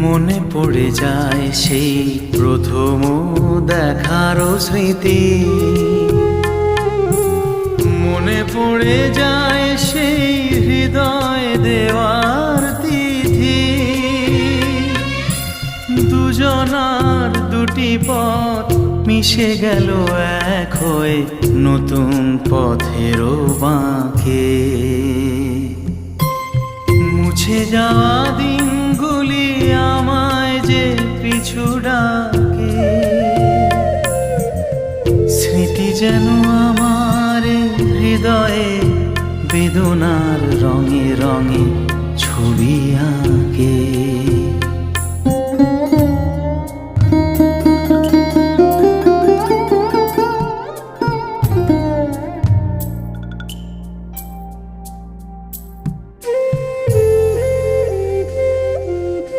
মনে পড়ে যায় সেই প্রথম দেখার স্মৃতি, মনে পড়ে যায় সেই হৃদয় দেওয়ার তিথি। দুজনার দুটি পথ মিশে গেল এক হয়ে নতুন পথেরও বাঁকে। মুছে যাওয়া দিনগুলি আমায় যে পিছু ডাকে, স্মৃতি যেন আমার হৃদয়ে বেদনার রঙে রঙে ছবি আঁকে।